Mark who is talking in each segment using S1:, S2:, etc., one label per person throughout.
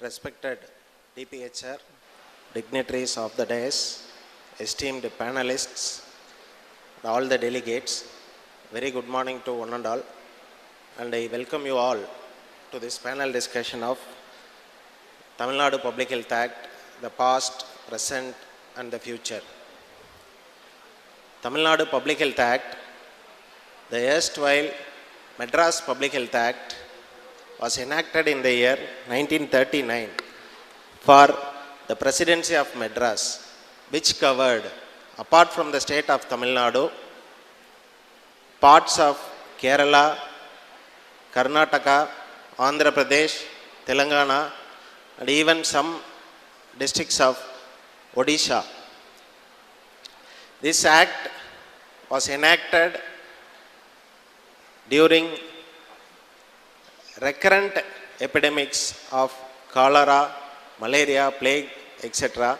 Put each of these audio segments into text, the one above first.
S1: respected DPHR, dignitaries of the dais, esteemed panelists, all the delegates, very good morning to one and all, and I welcome you all to this panel discussion of Tamil Nadu Public Health Act, the past, present and the future. Tamil Nadu Public Health Act, the erstwhile Madras Public Health Act, was enacted in the year 1939 for the Presidency of Madras, which covered, apart from the state of Tamil Nadu, parts of Kerala, Karnataka, Andhra Pradesh, Telangana, and even some districts of Odisha. This act was enacted during recurrent epidemics of cholera, malaria, plague, etc.,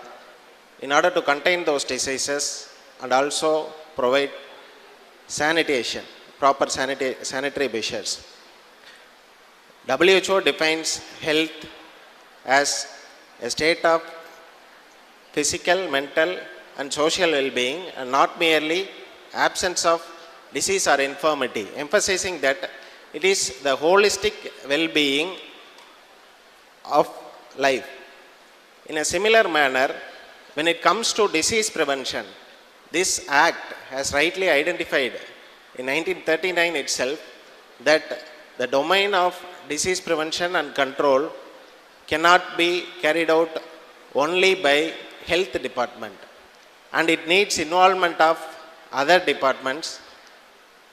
S1: in order to contain those diseases and also provide sanitation, proper sanitary measures. WHO defines health as a state of physical, mental and social well-being, and not merely absence of disease or infirmity, emphasizing that it is the holistic well-being of life. In a similar manner, when it comes to disease prevention, this act has rightly identified in 1939 itself that the domain of disease prevention and control cannot be carried out only by health department, and it needs involvement of other departments,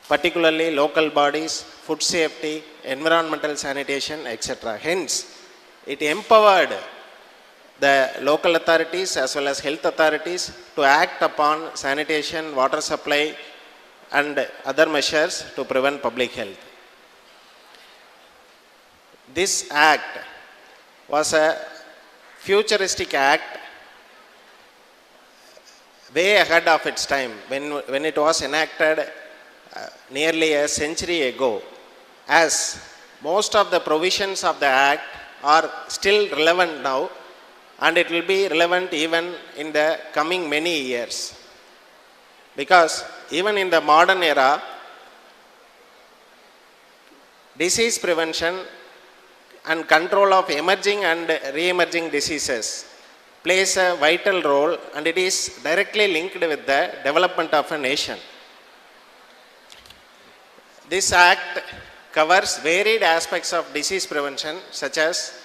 S1: particularly local bodies, food safety, environmental sanitation, etc. Hence, it empowered the local authorities as well as health authorities to act upon sanitation, water supply and other measures to prevent public health. This act was a futuristic act way ahead of its time when it was enacted nearly a century ago, as most of the provisions of the act are still relevant now, and it will be relevant even in the coming many years. Because even in the modern era, disease prevention and control of emerging and re-emerging diseases plays a vital role, and it is directly linked with the development of a nation. This act covers varied aspects of disease prevention such as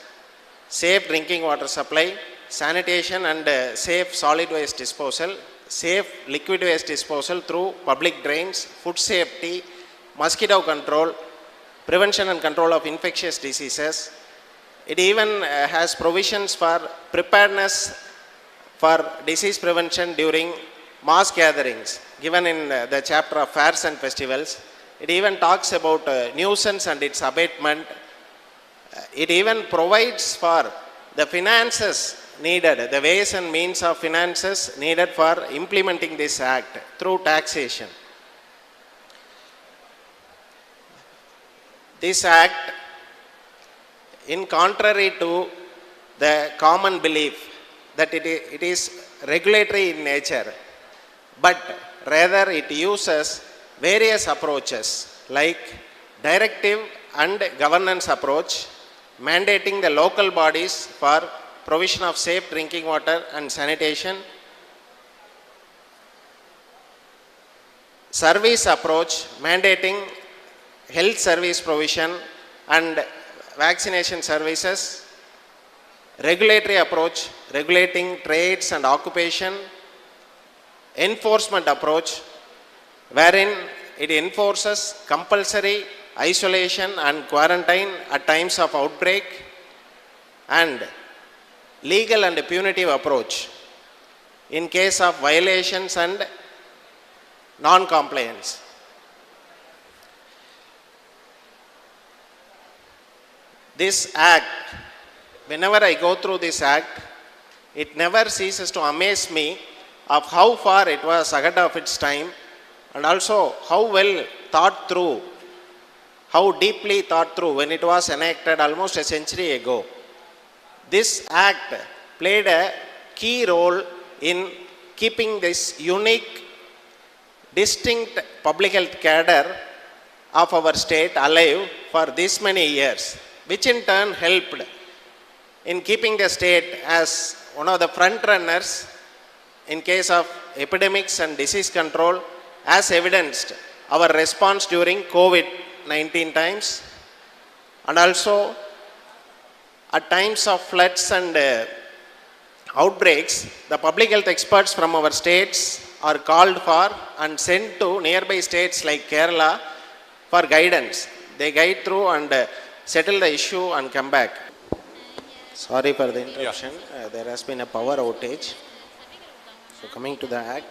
S1: safe drinking water supply, sanitation and safe solid waste disposal, safe liquid waste disposal through public drains, food safety, mosquito control, prevention and control of infectious diseases. It even has provisions for preparedness for disease prevention during mass gatherings, given in the chapter of fairs and festivals. It even talks about nuisance and its abatement. It even provides for the finances needed, the ways and means of finances needed for implementing this act through taxation. This act, in contrary to the common belief that it is regulatory in nature, but rather it uses various approaches like directive and governance approach, mandating the local bodies for provision of safe drinking water and sanitation, service approach, mandating health service provision and vaccination services, regulatory approach, regulating trades and occupation, enforcement approach, wherein it enforces compulsory isolation and quarantine at times of outbreak, and legal and punitive approach in case of violations and non-compliance. This act, whenever I go through this act, it never ceases to amaze me of how far it was ahead of its time, and also how well thought through, how deeply thought through when it was enacted almost a century ago. This act played a key role in keeping this unique, distinct public health cadre of our state alive for this many years, which in turn helped in keeping the state as one of the front runners in case of epidemics and disease control, as evidenced our response during COVID-19 times, and also at times of floods and outbreaks, the public health experts from our states are called for and sent to nearby states like Kerala for guidance. They guide through and settle the issue and come back. Sorry for the interruption. There has been a power outage. So coming to the act,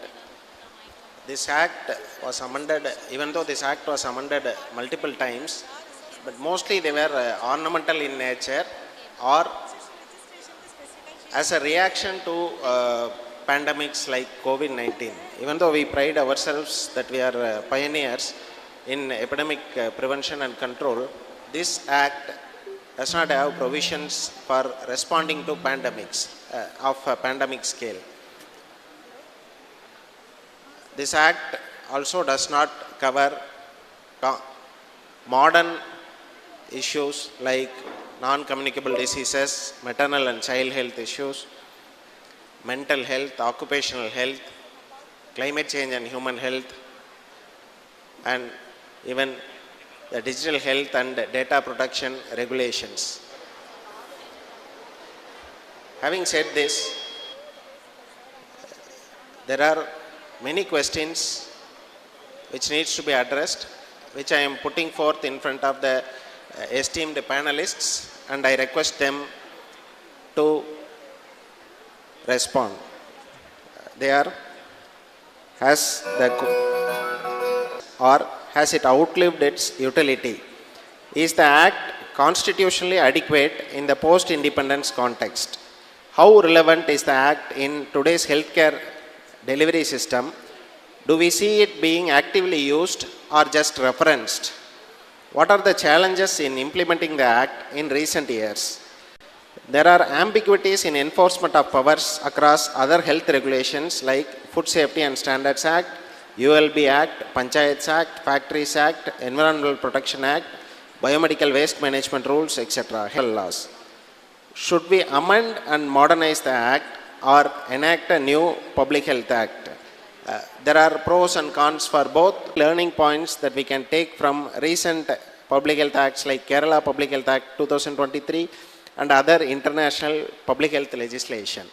S1: this act was amended, even though this act was amended multiple times, but mostly they were ornamental in nature or as a reaction to pandemics like COVID-19. Even though we pride ourselves that we are pioneers in epidemic prevention and control, this act does not have provisions for responding to pandemics of a pandemic scale. This act also does not cover modern issues like non-communicable diseases, maternal and child health issues, mental health, occupational health, climate change and human health, and even the digital health and data protection regulations. Having said this, there are many questions which needs to be addressed, which I am putting forth in front of the esteemed panelists, and I request them to respond. They are, has it outlived its utility? Is the act constitutionally adequate in the post-independence context? How relevant is the act in today's healthcare delivery system? Do we see it being actively used or just referenced? What are the challenges in implementing the act in recent years? There are ambiguities in enforcement of powers across other health regulations like Food Safety and Standards Act, ULB Act, Panchayats Act, Factories Act, Environmental Protection Act, Biomedical Waste Management Rules, etc. Health laws. Should we amend and modernize the act or enact a new Public Health Act? There are pros and cons for both. Learning points that we can take from recent public health acts like Kerala Public Health Act 2023 and other international public health legislation.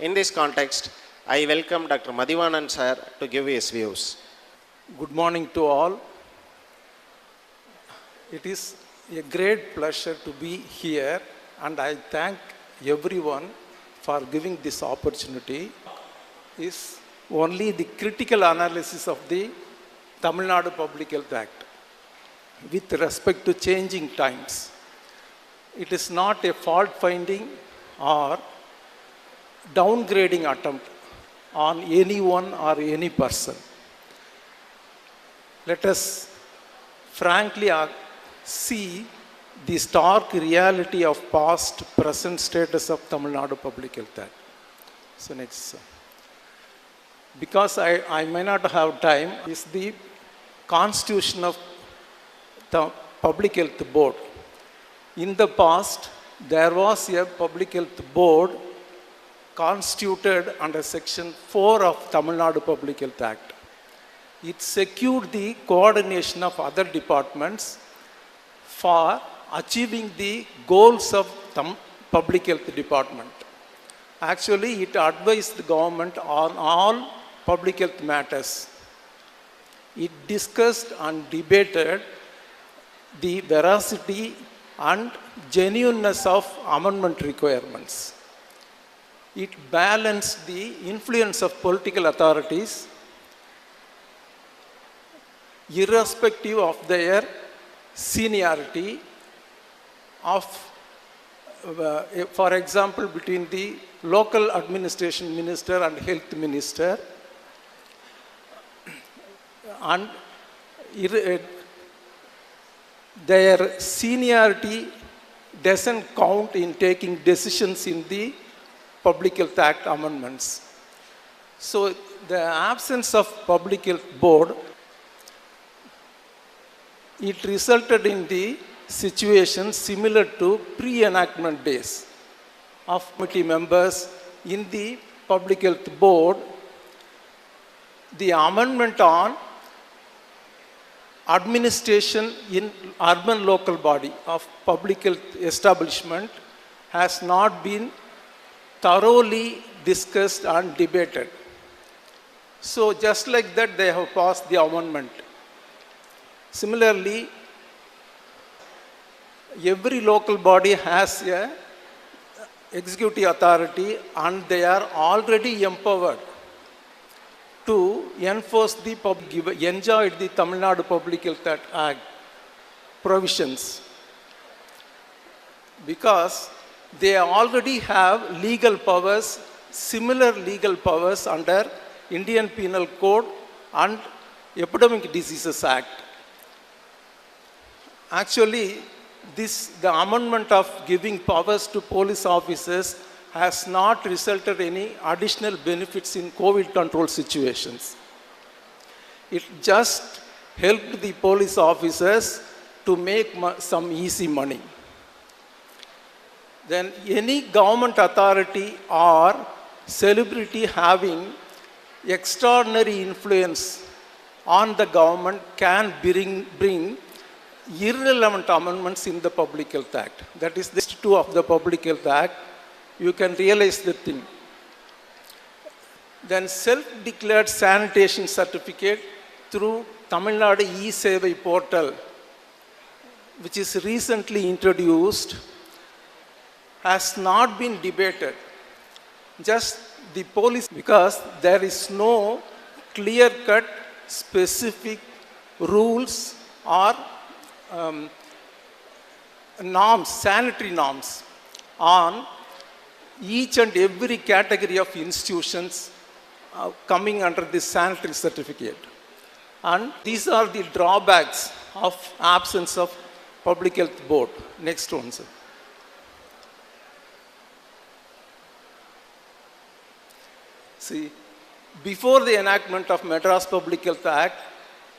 S1: In this context, I welcome Dr. Mathivanan sir to give his views.
S2: Good morning to all. It is a great pleasure to be here, and I thank everyone for giving this opportunity. Is only the critical analysis of the Tamil Nadu Public Health Act with respect to changing times. It is not a fault finding or downgrading attempt on anyone or any person. Let us frankly see the stark reality of past, present status of Tamil Nadu Public Health Act. So next. Because I may not have time, is the constitution of the Public Health Board. In the past, there was a Public Health Board constituted under Section 4 of Tamil Nadu Public Health Act. It secured the coordination of other departments for achieving the goals of the Public Health Department. Actually, it advised the government on all public health matters. It discussed and debated the veracity and genuineness of amendment requirements. It balanced the influence of political authorities irrespective of their seniority of, for example, between the local administration minister and health minister, and their seniority doesn't count in taking decisions in the Public Health Act amendments. So the absence of Public Health Board, it resulted in the situation similar to pre-enactment days of committee members in the Public Health Board. The amendment on administration in urban local body of public health establishment has not been thoroughly discussed and debated. So just like that, they have passed the amendment. Similarly, every local body has a executive authority and they are already empowered to enforce the enjoy the Tamil Nadu Public Health Act provisions, because they already have legal powers, similar legal powers under Indian Penal Code and Epidemic Diseases Act. Actually, the amendment of giving powers to police officers has not resulted in any additional benefits in COVID control situations. It just helped the police officers to make some easy money. Then any government authority or celebrity having extraordinary influence on the government can bring irrelevant amendments in the Public Health Act. That is the 2 of the Public Health Act. You can realize the thing. Then self-declared sanitation certificate through Tamil Nadu e-Sevai portal, which is recently introduced, has not been debated. Just the police, because there is no clear-cut specific rules or norms, sanitary norms on each and every category of institutions coming under this sanitary certificate. And these are the drawbacks of absence of Public Health Board. Next one, sir. See, before the enactment of Madras Public Health Act,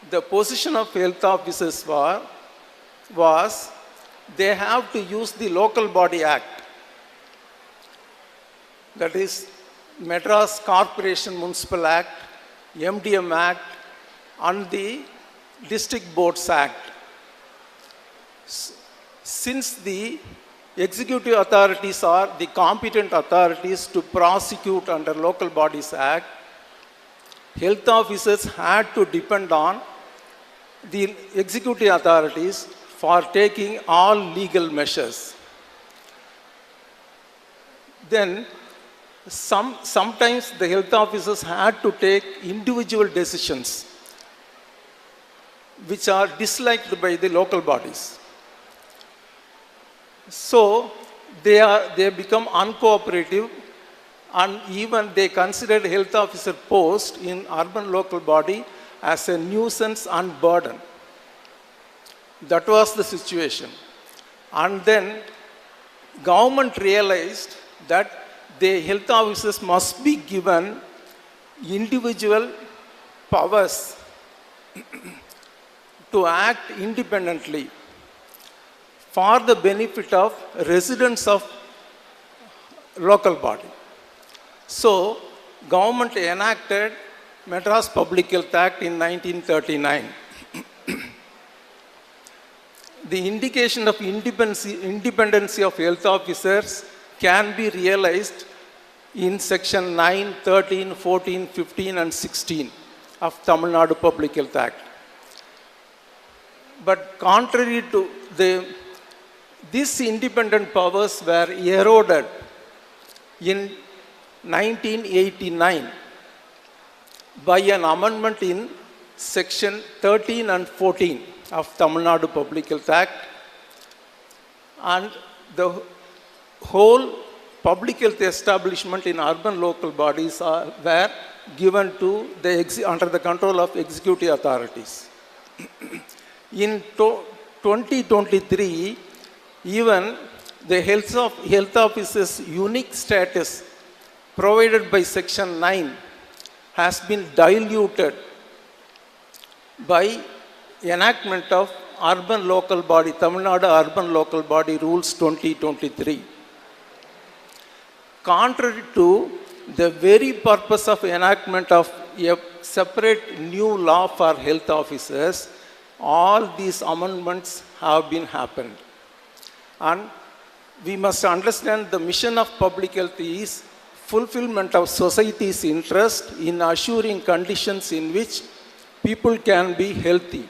S2: the position of health officers was they have to use the Local Body Act. That is Madras Corporation Municipal Act, MDM Act, and the District Boards Act. Since the executive authorities are the competent authorities to prosecute under Local Bodies Act, health officers had to depend on the executive authorities for taking all legal measures. Then sometimes the health officers had to take individual decisions which are disliked by the local bodies. So they become uncooperative, and even they considered health officer post in urban local body as a nuisance and burden. That was the situation. And then government realized that the health officers must be given individual powers to act independently for the benefit of residents of local body. So, government enacted Madras Public Health Act in 1939. The indication of independency of health officers can be realized in section 9, 13, 14, 15 and 16 of Tamil Nadu Public Health Act. But contrary to these independent powers were eroded in 1989 by an amendment in section 13 and 14 of Tamil Nadu Public Health Act, and the whole public health establishment in urban local bodies were given to under the control of executive authorities. In 2023, even the health officer's unique status provided by Section 9 has been diluted by enactment of Urban Local Body, Tamil Nadu Urban Local Body Rules 2023. Contrary to the very purpose of enactment of a separate new law for health officers, all these amendments have been happened. And we must understand the mission of public health is fulfillment of society's interest in assuring conditions in which people can be healthy.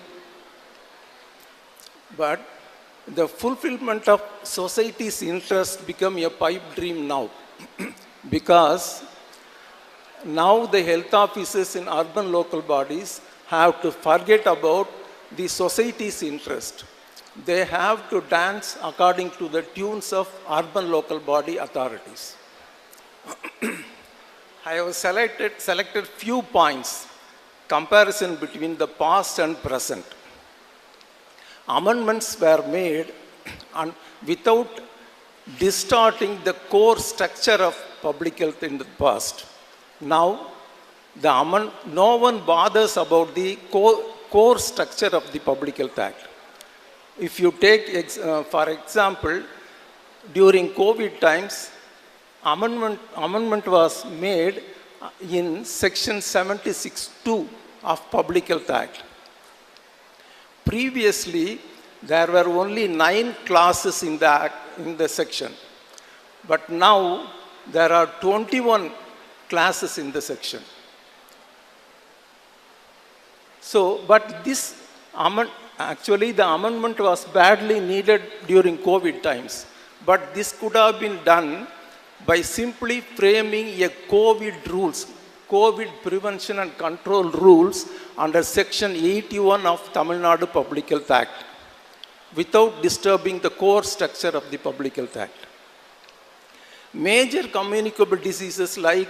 S2: But the fulfillment of society's interest become a pipe dream now because now the health officers in urban local bodies have to forget about the society's interest. They have to dance according to the tunes of urban local body authorities. I have selected few points, comparison between the past and present. Amendments were made and without distorting the core structure of public health in the past. Now, no one bothers about the core structure of the Public Health Act. If you take, for example, during COVID times, amendment was made in Section 76(2) of Public Health Act. Previously, there were only 9 clauses in the act, in the section, but now there are 21 classes in the section. So, but this actually the amendment was badly needed during COVID times, but this could have been done by simply framing a COVID prevention and control rules under Section 81 of Tamil Nadu Public Health Act without disturbing the core structure of the Public Health Act. Major communicable diseases like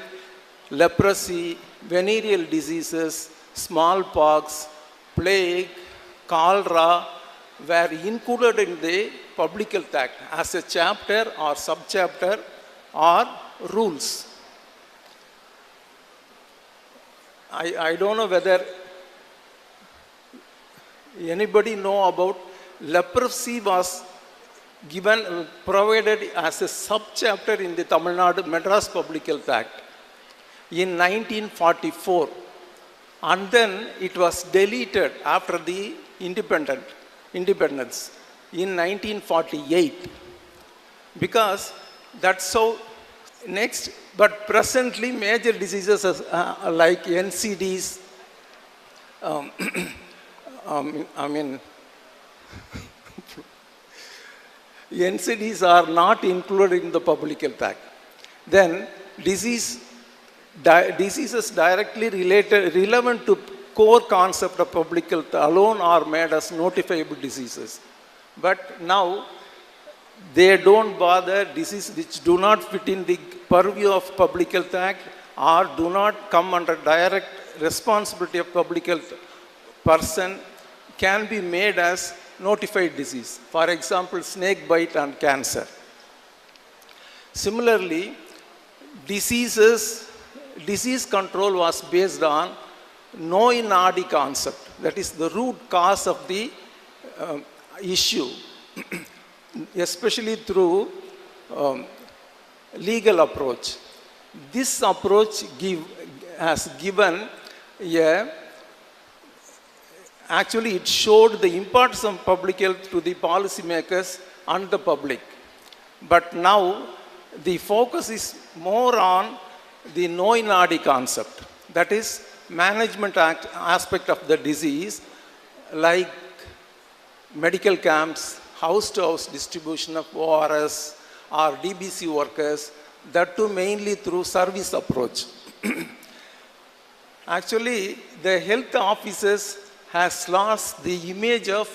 S2: leprosy, venereal diseases, smallpox, plague, cholera were included in the Public Health Act as a chapter or subchapter or rules. I don't know whether anybody know about leprosy was provided as a subchapter in the Tamil Nadu Madras Public Health Act in 1944, and then it was deleted after the independence in 1948 because that's so. Next, but presently major diseases like NCDs, NCDs are not included in the Public Health Act. Then diseases directly relevant to core concept of public health alone are made as notifiable diseases. But now they don't bother diseases which do not fit in the purview of Public Health Act or do not come under direct responsibility of public health person can be made as notified disease. For example, snake bite and cancer. Similarly, disease control was based on Noinadi concept, that is the root cause of the issue, especially through legal approach. This approach has given actually it showed the importance of public health to the policymakers and the public. But now the focus is more on the Noinadi concept, that is management aspect of the disease, like medical camps, house-to-house distribution of ORS or DBC workers, that too mainly through service approach. Actually, the health officers has lost the image of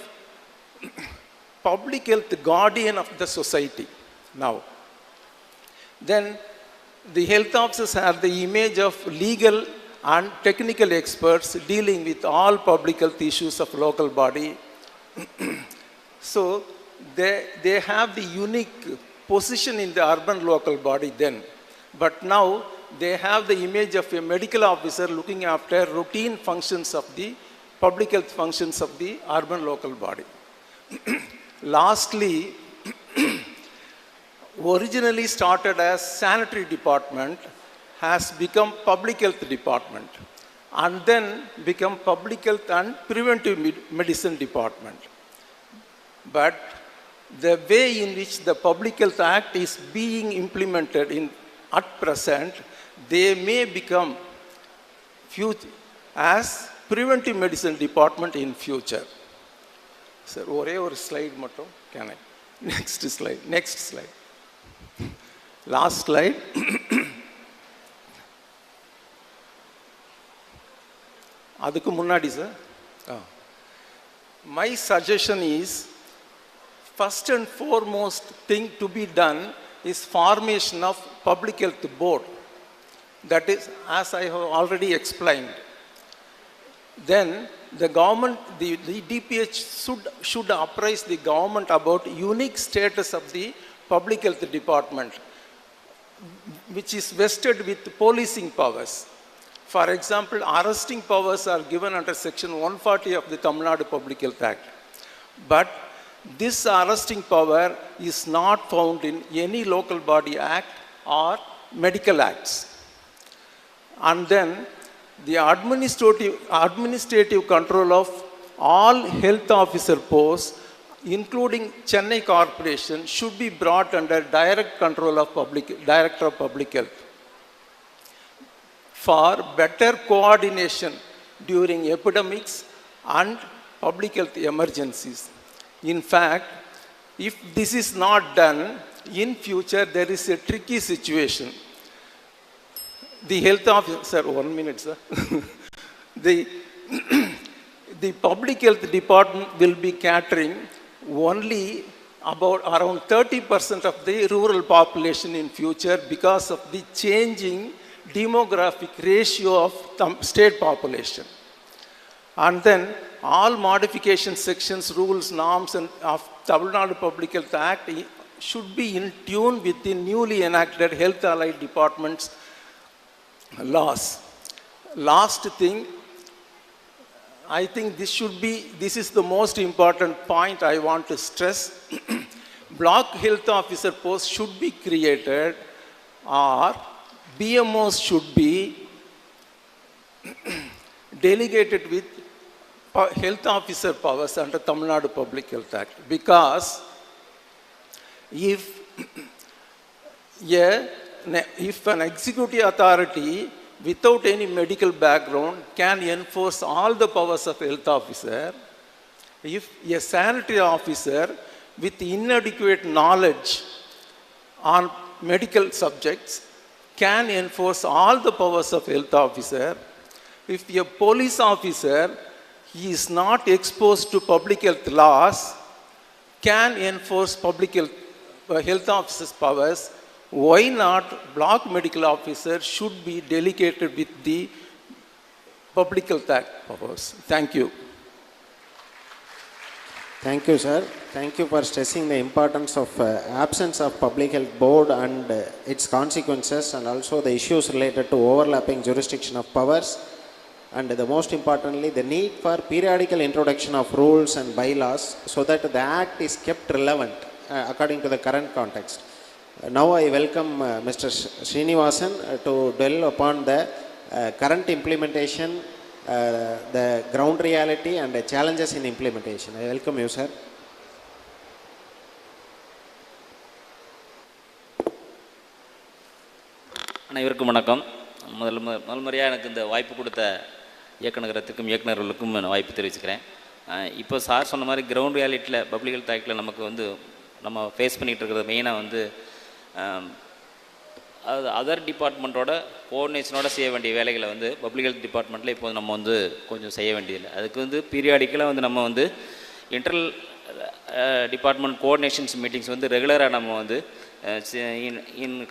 S2: public health guardian of the society now. Then the health officers have the image of legal and technical experts dealing with all public health issues of local body. So they have the unique position in the urban local body then. But now they have the image of a medical officer looking after routine functions of the public health functions of the urban local body. Lastly, originally started as sanitary department has become public health department and then become public health and preventive medicine department. But the way in which the Public Health Act is being implemented at present, they may become as preventive medicine department in future. Sir, one slide mattum. Can I? Next slide. Last slide. Adukku munnadi sir. My suggestion is, first and foremost thing to be done is formation of public health board. That is, as I have already explained. Then the government, the DPH should apprise the government about unique status of the public health department, which is vested with policing powers. For example, arresting powers are given under section 140 of the Tamil Nadu Public Health Act. But this arresting power is not found in any local body act or medical acts. And then the administrative control of all health officer posts, including Chennai Corporation, should be brought under direct control of Director of Public Health, for better coordination during epidemics and public health emergencies. In fact, if this is not done, in future there is a tricky situation. The health officer, 1 minute sir. The public health department will be catering only about around 30% of the rural population in future because of the changing demographic ratio of state population. And then all modification sections, rules, norms and of Tamil Nadu Public Health Act should be in tune with the newly enacted health allied departments laws. Last thing, I think this is the most important point I want to stress. Block health officer posts should be created, or BMOs should be delegated with health officer powers under Tamil Nadu Public Health Act. Because if an executive authority without any medical background can enforce all the powers of health officer, if a sanitary officer with inadequate knowledge on medical subjects can enforce all the powers of health officer, if a police officer is not exposed to public health laws can enforce public health officer's powers, why not block medical officer should be delegated with the Public Health Act powers? Thank you.
S1: Thank you, sir. Thank you for stressing the importance of absence of public health board and its consequences, and also the issues related to overlapping jurisdiction of powers, and the most importantly, the need for periodical introduction of rules and bylaws so that the act is kept relevant according to the current context. Now I welcome Mr. Srinivasan to dwell upon the current implementation, the ground reality and the challenges in implementation. I welcome you, sir.
S3: அனைவருக்கும் வணக்கம். முதல் முறையாக எனக்கு இந்த வாய்ப்பு கொடுத்த இயக்குநரகத்துக்கும் இயக்குநர்களுக்கும் நான் வாய்ப்பு தெரிவிச்சுக்கிறேன். இப்போ சார் சொன்ன மாதிரி கிரவுண்ட் ரியாலிட்டியில் பப்ளிக் ஹெல்த் ஆக்டில் நமக்கு வந்து நம்ம ஃபேஸ் பண்ணிகிட்டு இருக்கிறது மெயினாக வந்து அது அதர் டிபார்ட்மெண்ட்டோட கோஆர்டினேஷனோட செய்ய வேண்டிய வேலைகளை வந்து பப்ளிக் ஹெல்த் டிபார்ட்மெண்ட்டில் இப்போ நம்ம வந்து கொஞ்சம் செய்ய வேண்டியதில்லை. அதுக்கு வந்து பீரியாடிக்கலாக வந்து நம்ம வந்து இன்டர்னல் டிபார்ட்மெண்ட் கோஆர்டினேஷன்ஸ் மீட்டிங்ஸ் வந்து ரெகுலராக நம்ம வந்து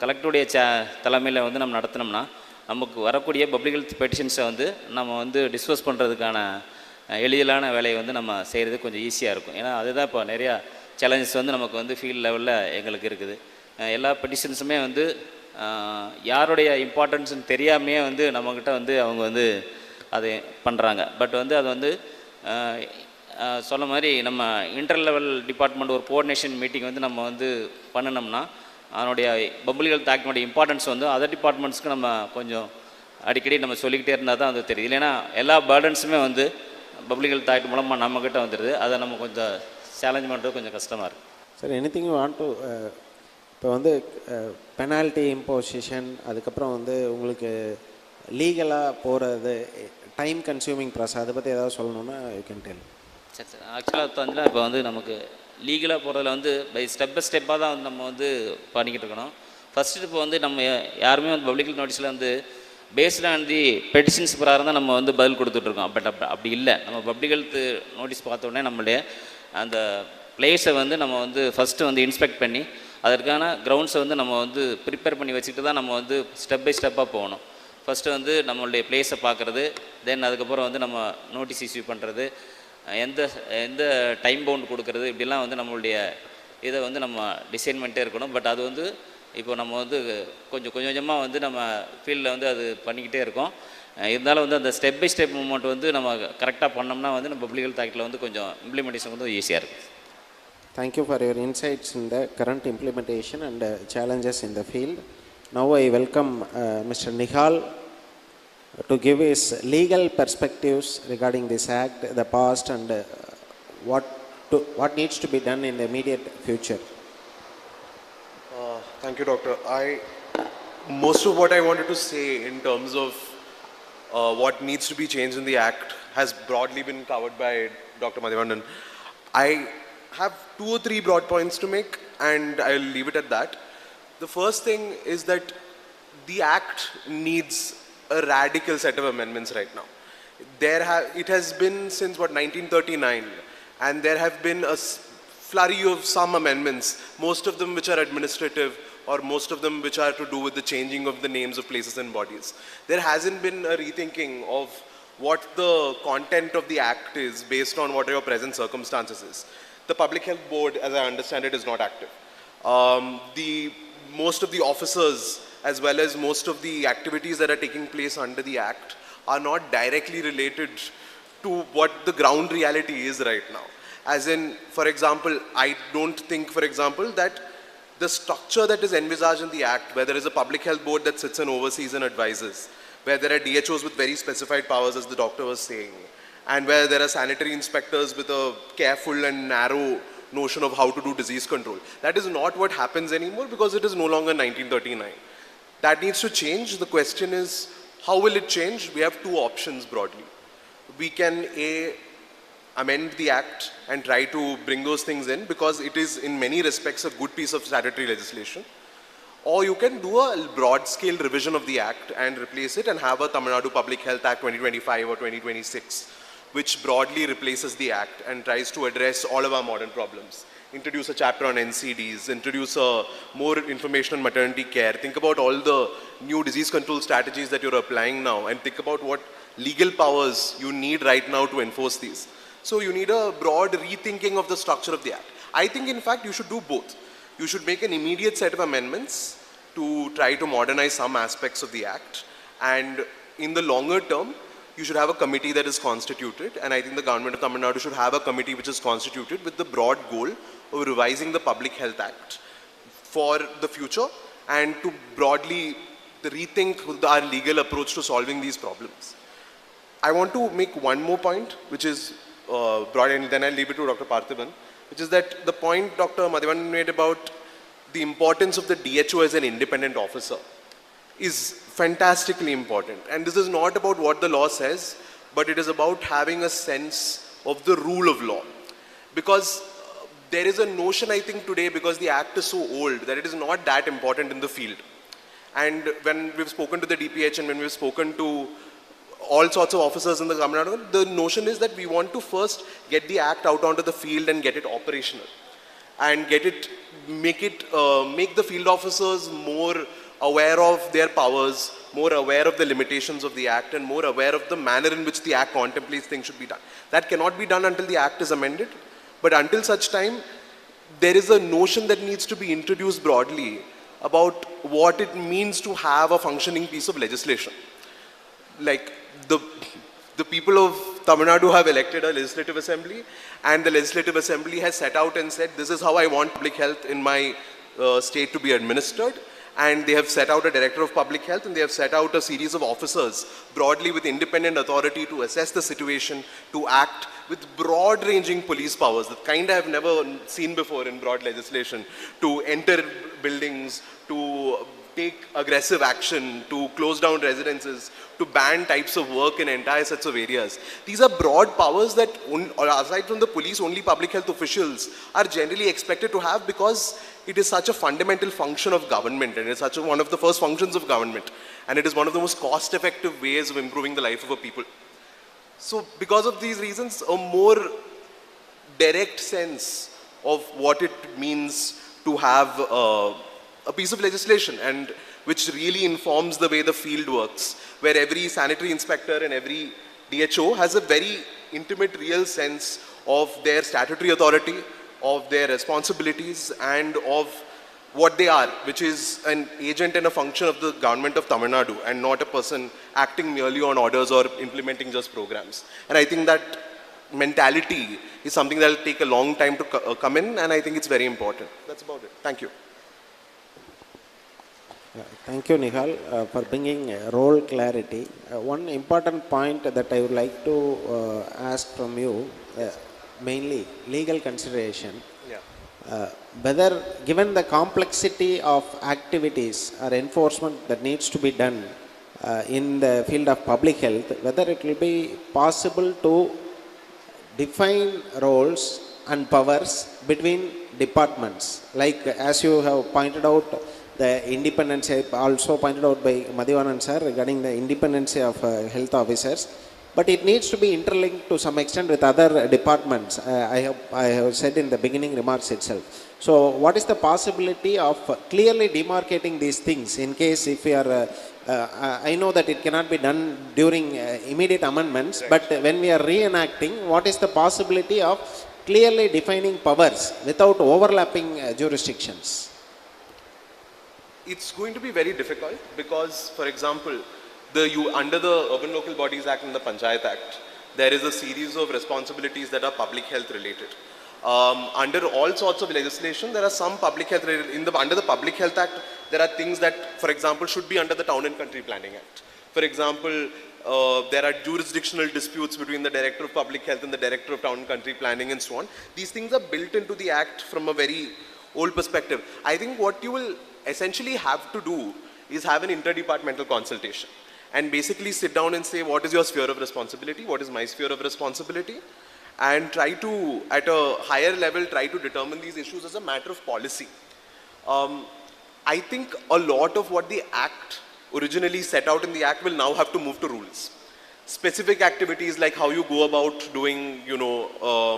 S3: கலெக்டருடைய தலைமையில் வந்து நம்ம நடத்தினோம்னா நமக்கு வரக்கூடிய பப்ளிக் ஹெல்த் பெட்டிஷன்ஸை வந்து நம்ம வந்து டிஸ்கஸ் பண்ணுறதுக்கான எளிதிலான வேலையை வந்து நம்ம செய்கிறது கொஞ்சம் ஈஸியாக இருக்கும். ஏன்னா அதுதான் இப்போ நிறையா சேலஞ்சஸ் வந்து நமக்கு வந்து ஃபீல்ட் லெவலில் எங்களுக்கு இருக்குது. எல்லா பெட்டிஷன்ஸுமே வந்து யாருடைய இம்பார்ட்டன்ஸ்னு தெரியாமையே வந்து நம்மக்கிட்ட வந்து அவங்க வந்து அது பண்ணுறாங்க. பட் வந்து அது வந்து சொன்ன மாதிரி நம்ம இன்டர் லெவல் டிபார்ட்மெண்ட் ஒரு கோஆர்டினேஷன் மீட்டிங் வந்து நம்ம வந்து பண்ணினோம்னா அதனுடைய பப்ளிக் ஹெல்த் ஆக்டினுடைய இம்பார்ட்டன்ஸ் வந்து அதர் டிபார்ட்மெண்ட்ஸ்க்கு நம்ம கொஞ்சம் அடிக்கடி நம்ம சொல்லிக்கிட்டே இருந்தால் தான் அது தெரியுது. இல்லைன்னா எல்லா பேர்டன்ஸுமே வந்து பப்ளிக் ஹெல்த் ஆக்ட் மூலமாக நம்மக்கிட்ட வந்துடுது. அதை நம்ம கொஞ்சம் சேலஞ்ச் பண்ணுறது கொஞ்சம் கஷ்டமாக இருக்குது.
S1: Sir anything you want to இப்போ வந்து பெனால்ட்டி இம்போசிஷன், அதுக்கப்புறம் வந்து உங்களுக்கு லீகலாக போகிறது டைம் கன்சியூமிங் ப்ராசஸ், அதை பற்றி ஏதாவது சொல்லணுன்னா யூ கேன் டெல்.
S3: சரி சார், ஆக்சுவலாக வந்து இப்போ வந்து நமக்கு லீகலாக போகிறதுல வந்து பை ஸ்டெப்பாக தான் வந்து நம்ம வந்து பண்ணிக்கிட்டு இருக்கணும். ஃபஸ்ட்டு இப்போ வந்து நம்ம யாருமே வந்து பப்ளிக் நோட்டீஸில் வந்து பேஸ்ட் ஆன் தி பெட்டிஷன்ஸ் பிரகாரம் தான் நம்ம வந்து பதில் கொடுத்துட்ருக்கோம். பட் அப்படி இல்லை. நம்ம பப்ளிக் ஹெல்த் நோட்டீஸ் பார்த்த உடனே நம்மளுடைய அந்த பிளேஸை வந்து நம்ம வந்து ஃபஸ்ட்டு வந்து இன்ஸ்பெக்ட் பண்ணி அதற்கான கிரவுண்ட்ஸை வந்து நம்ம வந்து ப்ரிப்பேர் பண்ணி வச்சுக்கிட்டு தான் நம்ம வந்து ஸ்டெப் பை ஸ்டெப்பாக போகணும். ஃபஸ்ட்டு வந்து நம்மளுடைய பிளேஸை பார்க்குறது, தென் அதுக்கப்புறம் வந்து நம்ம நோட்டீஸ் இஷ்யூ பண்ணுறது, எந்த எந்த டைம் பவுண்ட் கொடுக்கறது, இப்படிலாம் வந்து நம்மளுடைய இதை வந்து நம்ம டிசைன் பண்ணிட்டே இருக்கணும். பட் அது வந்து இப்போ நம்ம வந்து கொஞ்சம் கொஞ்சமாக வந்து நம்ம ஃபீல்டில் வந்து அது பண்ணிக்கிட்டே இருக்கோம். இருந்தாலும் வந்து அந்த ஸ்டெப் பை ஸ்டெப் மூவ்மெண்ட் வந்து நம்ம கரெக்டாக பண்ணோம்னா வந்து நம்ம பப்ளிக் ஹெல்த் ஆக்டில் வந்து கொஞ்சம் இம்ப்ளிமெண்டேஷன் வந்து ஈஸியாக இருக்குது.
S1: Thank you for your insights in the current implementation and challenges in the field. Now I welcome Mr. Nihal to give his legal perspectives regarding this act, the past, and what needs to be done in the immediate future.
S4: Thank you, Doctor. Most of what I wanted to say in terms of what needs to be changed in the Act has broadly been covered by Dr. Manivannan. I have 2 or 3 broad points to make, and I'll leave it at that. The first thing is that the Act needs a radical set of amendments right now. It has been since 1939, and there have been a flurry of some amendments, most of them which are administrative, or most of them which are to do with the changing of the names of places and bodies. There hasn't been a rethinking of what the content of the Act is based on what your present circumstances is. The Public Health Board, as I understand it, is not active. Most of the officers, as well as most of the activities that are taking place under the Act, are not directly related to what the ground reality is right now. As in, for example, I don't think, for example, that the structure that is envisaged in the Act, where there is a Public Health Board that sits and oversees and advises, where there are DHOs with very specified powers, as the doctor was saying, and where there are sanitary inspectors with a careful and narrow notion of how to do disease control. That is not what happens anymore, because it is no longer 1939. That needs to change. The question is, how will it change? We have 2 options broadly. We can amend the Act and try to bring those things in, because it is in many respects a good piece of statutory legislation. Or you can do a broad scale revision of the Act and replace it and have a Tamil Nadu Public Health Act 2025 or 2026, which broadly replaces the Act and tries to address all of our modern problems. Introduce a chapter on NCDs, introduce more information on maternity care, think about all the new disease control strategies that you're applying now, and think about what legal powers you need right now to enforce these. So you need a broad rethinking of the structure of the Act. I think, in fact, you should do both. You should make an immediate set of amendments to try to modernize some aspects of the Act, and in the longer term, you should have a committee that is constituted, and I think the government of Tamil Nadu should have a committee which is constituted with the broad goal of revising the Public Health Act for the future, and to broadly rethink our legal approach to solving these problems. I want to make one more point, which is broad, and then I'll leave it to Dr. Parthiban, which is that the point Dr. Mathivanan made about the importance of the DHO as an independent officer is fantastically important. And this is not about what the law says, but it is about having a sense of the rule of law. Because there is a notion, I think, today, because the Act is so old, that it is not that important in the field. And when we've spoken to the DPH and when we've spoken to all sorts of officers in the Tamil Nadu, the notion is that we want to first get the Act out onto the field and get it operational, and make the field officers more aware of their powers, more aware of the limitations of the Act, and more aware of the manner in which the Act contemplates things should be done. That cannot be done until the Act is amended, but until such time, there is a notion that needs to be introduced broadly about what it means to have a functioning piece of legislation. Like the people of Tamil Nadu have elected a legislative assembly, and the legislative assembly has set out and said, this is how I want public health in my state to be administered. And they have set out a director of public health, and they have set out a series of officers broadly with independent authority to assess the situation, to act with broad-ranging police powers, the kind I have never seen before in broad legislation, to enter buildings, to take aggressive action, to close down residences, to ban types of work in entire sets of areas. These are broad powers that, aside from the police, only public health officials are generally expected to have, because it is such a fundamental function of government, and it's such one of the first functions of government, and it is one of the most cost-effective ways of improving the life of a people. So because of these reasons, a more direct sense of what it means to have a piece of legislation, and which really informs the way the field works, where every sanitary inspector and every DHO has a very intimate, real sense of their statutory authority, of their responsibilities, and of what they are, which is an agent and a function of the government of Tamil Nadu, and not a person acting merely on orders or implementing just programs. And I think that mentality is something that will take a long time to come in, and I think it's very important. That's about it. Thank you.
S1: Thank you, Nihal, for bringing role clarity. One important point that I would like to ask from you, mainly legal consideration.
S4: Yeah.
S1: Whether, given the complexity of activities or enforcement that needs to be done in the field of public health, whether it will be possible to define roles and powers between departments. Like, as you have pointed out, the independence, also pointed out by Mathivanan sir, regarding the independence of health officers, but it needs to be interlinked to some extent with other departments. I have said in the beginning remarks itself. So what is the possibility of clearly demarcating these things in case if we are, I know that it cannot be done during immediate amendments, right, but when we are reenacting, what is the possibility of clearly defining powers without overlapping jurisdictions?
S4: It's going to be very difficult because, for example, under the Urban Local Bodies Act and the Panchayat Act, there is a series of responsibilities that are public health related. Under all sorts of legislation, there are some public health related. Under the Public Health Act, there are things that, for example, should be under the Town and Country Planning Act. For example, there are jurisdictional disputes between the Director of Public Health and the Director of Town and Country Planning and so on. These things are built into the Act from a very old perspective. I think what you will essentially have to do is have an interdepartmental consultation and basically sit down and say, what is your sphere of responsibility? What is my sphere of responsibility? And try to, at a higher level, try to determine these issues as a matter of policy. I think a lot of what the Act originally set out in the Act will now have to move to rules. Specific activities like how you go about doing,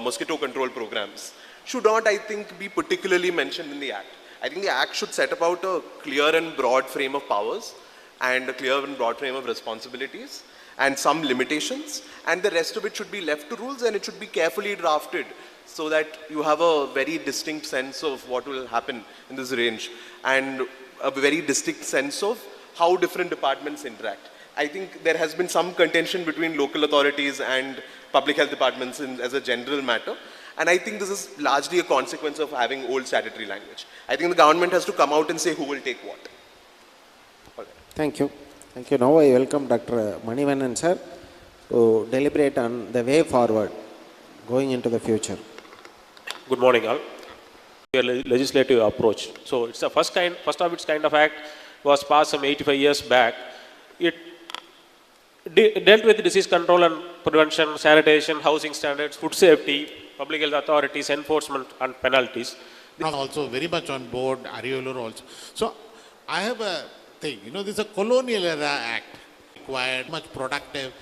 S4: mosquito control programs should not, I think, be particularly mentioned in the Act. I think the Act should set about a clear and broad frame of powers and a clear and broad frame of responsibilities and some limitations, and the rest of it should be left to rules, and it should be carefully drafted so that you have a very distinct sense of what will happen in this range and a very distinct sense of how different departments interact. I think there has been some contention between local authorities and public health departments as a general matter. And I think this is largely a consequence of having old statutory language. I think the government has to come out and say who will take what. All right.
S1: Thank you. Thank you. Now I welcome Dr. Manivannan sir to deliberate on the way forward going into the future.
S5: Good morning all. Legislative approach. So it's the first of its kind of act was passed some 85 years back. It dealt with disease control and prevention, sanitation, housing standards, food safety, public health authorities, enforcement and penalties.
S6: I'm also very much on board, Ariyalur also. So I have a thing, this is a colonial era act, required much productive.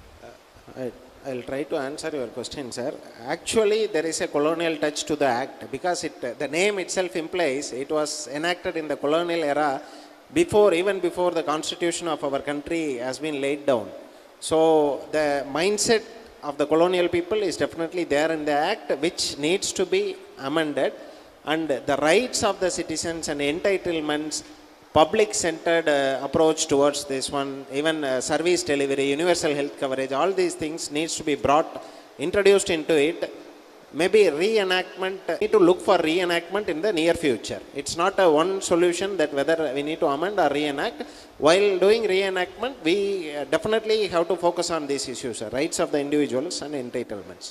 S1: I'll try to answer your question, sir. Actually, there is a colonial touch to the act because the name itself implies it was enacted in the colonial era even before the constitution of our country has been laid down. So the mindset of the colonial people is definitely there in the act, which needs to be amended. and the rights of the citizens and entitlements, public-centered approach towards this one, even service delivery, universal health coverage, all these things needs to be introduced into it. Maybe reenactment, need to look for reenactment in the near future. It's not a one solution that whether we need to amend or reenact. While doing reenactment, we definitely have to focus on these issues, rights of the individuals and entitlements.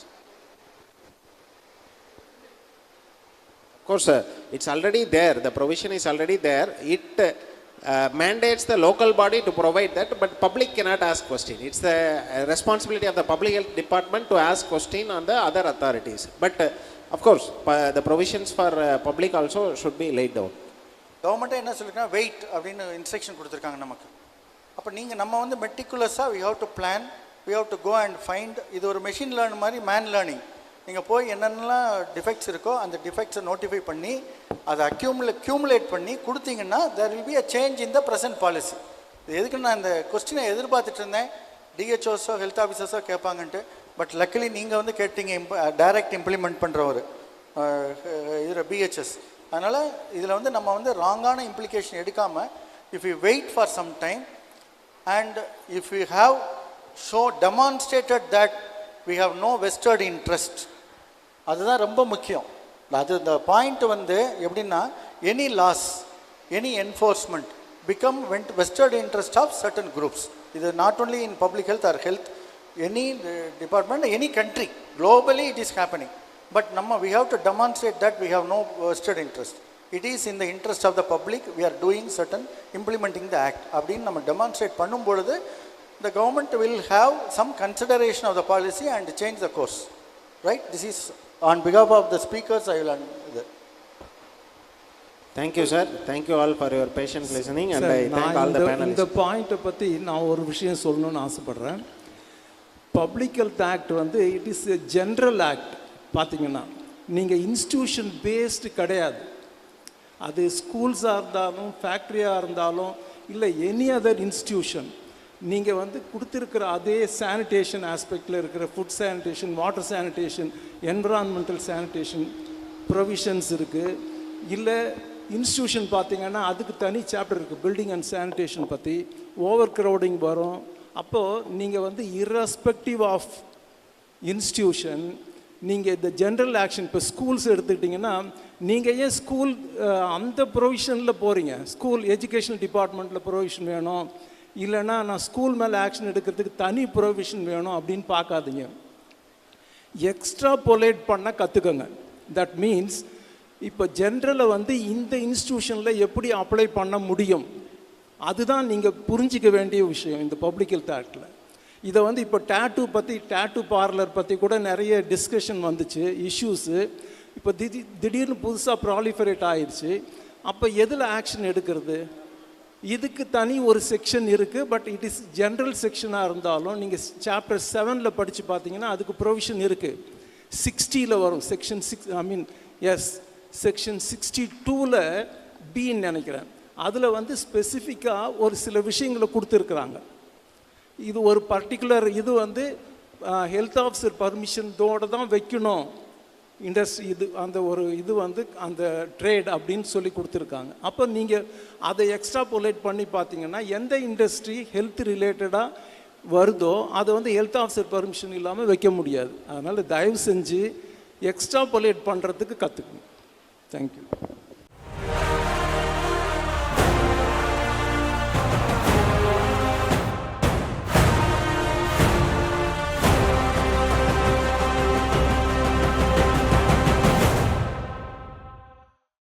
S1: Of course, it's already there, the provision is already there. It mandates the local body to provide that, but public cannot ask question. It's the responsibility of the public health department to ask question on the other authorities. But of course, the provisions for public also should be laid down.
S7: கவர்மெண்ட்டே என்ன சொல்லிருக்காங்க, wait அப்படின்னு instruction கொடுத்துருக்காங்க நமக்கு. அப்போ நீங்கள் நம்ம வந்து மெட்டிகுலஸாக we have to plan, we have to go and find. இது ஒரு மெஷின் லேர்ன் மாதிரி, மேன் லேர்னிங். நீங்கள் போய் என்னென்னலாம் டிஃபெக்ட்ஸ் இருக்கோ அந்த டிஃபெக்ட்ஸை நோட்டிஃபை பண்ணி அதை அக்யூமுலேட் பண்ணி கொடுத்தீங்கன்னா there will be a change in the present policy. இது எதுக்கு நான் இந்த கொஸ்டினை எதிர்பார்த்துட்டு இருந்தேன், டிஹெச்ஓஸோ ஹெல்த் ஆஃபீஸர்ஸோ கேட்பாங்கன்ட்டு. பட் லக்கிலி நீங்கள் வந்து கேட்டீங்க, டைரக்ட் இம்ப்ளிமெண்ட் பண்ணுறவர் இதில் பிஹெச்எஸ். அதனால் இதில் வந்து நம்ம வந்து ராங்கான இம்ப்ளிகேஷன் எடுக்காமல், if you wait for some time and if you have demonstrated that we have no vested interest, அதுதான் ரொம்ப முக்கியம். அது இந்த பாயிண்ட் வந்து எப்படின்னா, any loss, any enforcement become vested interest of certain groups. இது not only in public health or health, any department, any country, globally it is happening. But நம்ம we have to demonstrate that we have no vested interest. It is in the interest of the public, we are doing certain, implementing the act அப்படின்னு நம்ம demonstrate பண்ணும் பொழுது the government will have some consideration of the policy and change the course. Right? This is on behalf of the speakers I will
S1: Thank you, sir. Thank you all for your patient listening, and I thank all the panelists.
S2: இந்த பாயிண்ட்டை பற்றி நான் ஒரு விஷயம் சொல்லணும்னு ஆசைப்படுறேன். Public health act வந்து it is a general act. பார்த்தீங்கன்னா நீங்கள் இன்ஸ்டிடியூஷன் பேஸ்டு கிடையாது. அது ஸ்கூல்ஸாக இருந்தாலும், ஃபேக்ட்ரியாக இருந்தாலும், இல்லை எனி அதர் இன்ஸ்டிடியூஷன், நீங்கள் வந்து கொடுத்துருக்கிற அதே சானிடேஷன் ஆஸ்பெக்டில் இருக்கிற food sanitation, water sanitation, environmental sanitation provisions இருக்குது. இல்லை இன்ஸ்டிடியூஷன் பார்த்தீங்கன்னா அதுக்கு தனி சாப்டர் இருக்குது, பில்டிங் அண்ட் சானிடேஷன் பற்றி. ஓவர் க்ரௌடிங் வரும். அப்போது நீங்கள் வந்து இரஸ்பெக்டிவ் ஆஃப் இன்ஸ்டிடியூஷன், நீங்கள் இந்த ஜென்ரல் ஆக்ஷன், இப்போ ஸ்கூல்ஸ் எடுத்துக்கிட்டிங்கன்னா, நீங்கள் ஏன் ஸ்கூல் அந்த ப்ரொவிஷனில் போகிறீங்க? ஸ்கூல் எஜுகேஷனல் டிபார்ட்மெண்ட்டில் ப்ரொவிஷன் வேணும், இல்லைன்னா நான் ஸ்கூல் மேலே ஆக்ஷன் எடுக்கிறதுக்கு தனி ப்ரொவிஷன் வேணும் அப்படின்னு பார்க்காதீங்க. எக்ஸ்ட்ரா பொலேட் பண்ண கற்றுக்கோங்க. தட் மீன்ஸ் இப்போ ஜென்ரலை வந்து இந்த இன்ஸ்டிடியூஷனில் எப்படி அப்ளை பண்ண முடியும், அதுதான் நீங்கள் புரிஞ்சிக்க வேண்டிய விஷயம் இந்த பப்ளிக் ஹெல்த் ஆக்டில். இதை வந்து இப்போ டேட்டூ பார்லர் பற்றி கூட நிறைய டிஸ்கஷன் வந்துச்சு, இஷ்யூஸு. இப்போ திடீர்னு புதுசாக ப்ராலிஃபரேட் ஆயிடுச்சு. அப்போ எதில் ஆக்ஷன் எடுக்கிறது? இதுக்கு தனி ஒரு செக்ஷன் இருக்குது. பட் இட் இஸ் ஜென்ரல் செக்ஷனாக இருந்தாலும் நீங்கள் சாப்டர் 7 படித்து பார்த்தீங்கன்னா அதுக்கு ப்ரொவிஷன் இருக்குது. 60 வரும், செக்ஷன் 6, செக்ஷன் 62 பின்னு நினைக்கிறேன். அதில் வந்து ஸ்பெசிஃபிக்காக ஒரு சில விஷயங்களை கொடுத்துருக்குறாங்க. இது ஒரு பர்டிகுலர் இது வந்து ஹெல்த் ஆஃபீஸர் பர்மிஷனோடு தான் வைக்கணும் இண்டஸ்ட்ரி, இது அந்த ஒரு இது வந்து அந்த ட்ரேட் அப்படின்னு சொல்லி கொடுத்துருக்காங்க. அப்போ நீங்கள் அதை எக்ஸ்ட்ராபோலேட் பண்ணி பார்த்தீங்கன்னா எந்த இண்டஸ்ட்ரி ஹெல்த் ரிலேட்டடாக வருதோ அதை வந்து ஹெல்த் ஆஃபீஸர் பர்மிஷன் இல்லாமல் வைக்க முடியாது. அதனால் தயவு செஞ்சு எக்ஸ்ட்ராபோலேட் பண்ணுறதுக்கு கற்றுக்கணும். தேங்க்யூ.